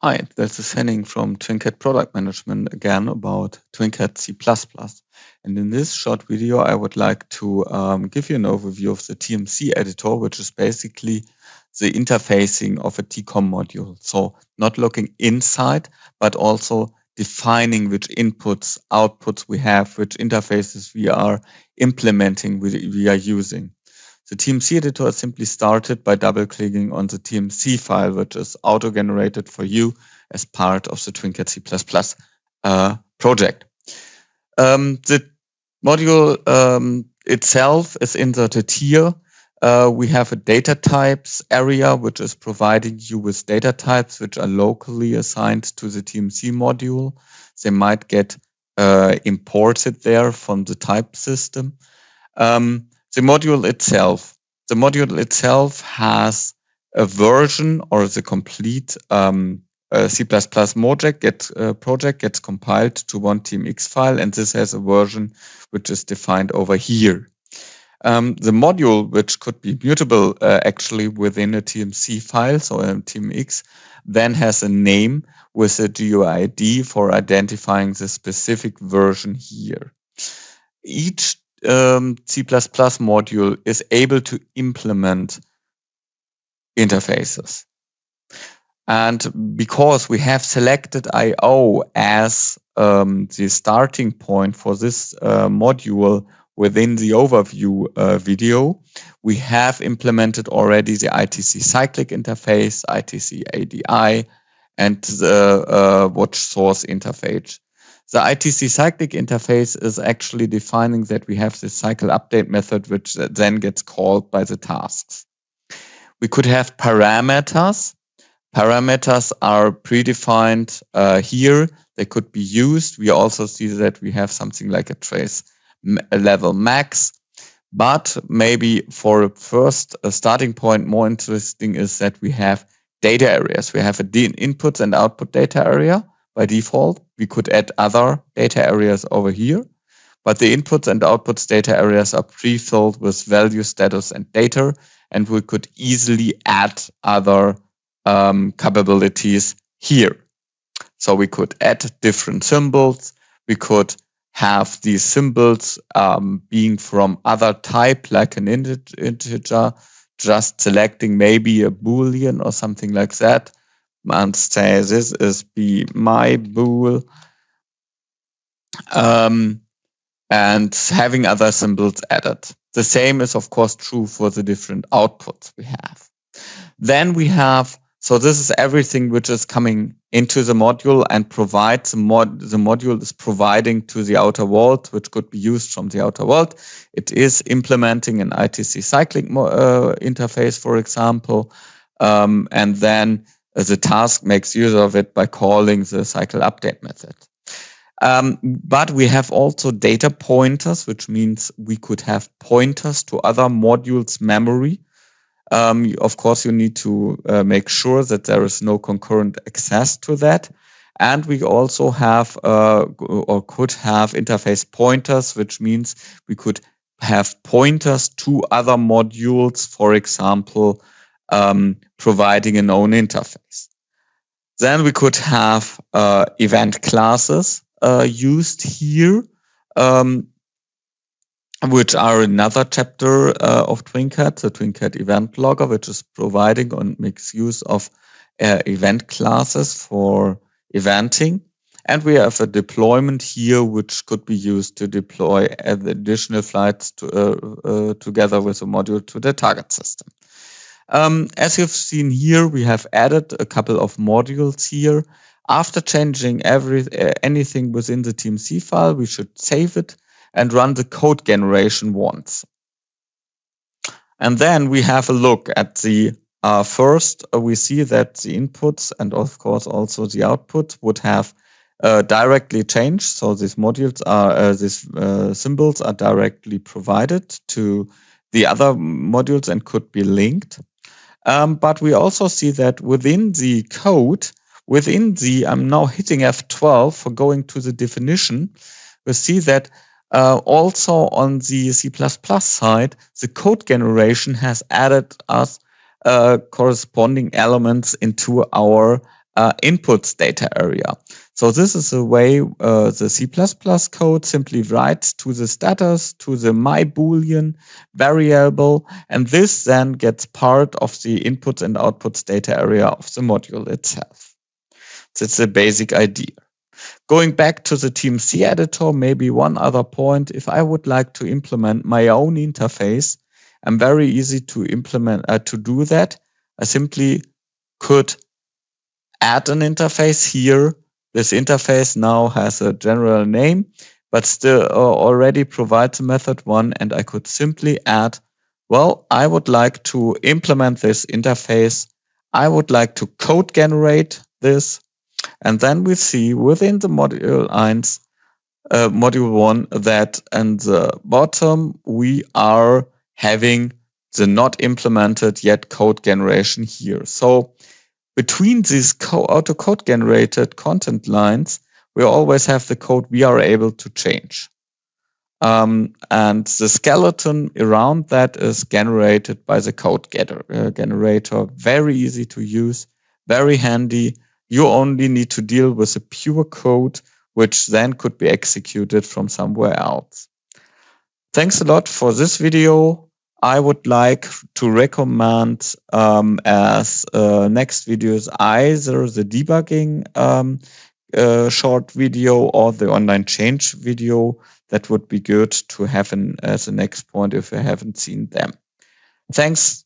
Hi, this is Henning from TwinCAT Product Management again about TwinCAT C++. And in this short video, I would like to give you an overview of the TMC Editor, which is basically the interfacing of a TcCOM module. So not looking inside, but also defining which inputs, outputs we have, which interfaces we are implementing, we are using. The TMC editor is simply started by double-clicking on the TMC file, which is auto-generated for you as part of the TwinCAT C++ project. The module itself is inserted here. We have a data types area, which is providing you with data types which are locally assigned to the TMC module. They might get imported there from the type system. The module itself has a version, or the complete C++ project gets compiled to one TMX file, and this has a version which is defined over here. The module, which could be mutable actually within a TMC file, so a TMX, then has a name with a GUID for identifying the specific version here. Each C++ module is able to implement interfaces. And because we have selected I/O as the starting point for this module within the overview video, we have implemented already the ITC cyclic interface, ITC ADI, and the watch source interface. The ITC cyclic interface is actually defining that we have this cycle update method, which then gets called by the tasks. We could have parameters. Parameters are predefined here. They could be used. We also see that we have something like a trace level max. But maybe for a first starting point, more interesting is that we have data areas. We have an input and output data area. By default, we could add other data areas over here, but the inputs and outputs data areas are pre-filled with value, status, and data, and we could easily add other capabilities here. So we could add different symbols. We could have these symbols being from other type, like an integer, just selecting maybe a Boolean or something like that. And say this is be my bool, and having other symbols added. The same is of course true for the different outputs we have. Then we have, so this is everything which is coming into the module and provides the module is providing to the outer world, which could be used from the outer world. It is implementing an ITC cyclic interface, for example, and then the task makes use of it by calling the cycle update method. But we have also data pointers, which means we could have pointers to other modules' memory. Of course, you need to make sure that there is no concurrent access to that. And we also have or could have interface pointers, which means we could have pointers to other modules, for example, providing an own interface. Then we could have event classes used here, which are another chapter of TwinCAT, the TwinCAT event logger, which is providing and makes use of event classes for eventing. And we have a deployment here, which could be used to deploy additional flights together with a module to the target system. As you've seen here, we have added a couple of modules here. After changing anything within the TMC file, we should save it and run the code generation once. And then we have a look at the first. We see that the inputs and of course also the outputs would have directly changed. So these modules are these symbols are directly provided to the other modules and could be linked. But we also see that within the code, I'm now hitting F12 for going to the definition, we see that also on the C++ side, the code generation has added us corresponding elements into our inputs data area. So this is the way the C++ code simply writes to the status, to the my boolean variable, and this then gets part of the inputs and outputs data area of the module itself. That's the basic idea. Going back to the TMC editor, maybe one other point, if I would like to implement my own interface, I'm very easy to implement, to do that. I simply could add an interface here. This interface now has a general name, but still already provides a method one, and I could simply add, well, I would like to implement this interface. I would like to code generate this. And then we see within the module 1 that at the bottom we are having the not implemented yet code generation here. So between these auto code generated content lines, we always have the code we are able to change. And the skeleton around that is generated by the code generator. Very easy to use, very handy. You only need to deal with a pure code, which then could be executed from somewhere else. Thanks a lot for this video. I would like to recommend as next videos either the debugging short video or the online change video. That would be good to have as a next point if you haven't seen them. Thanks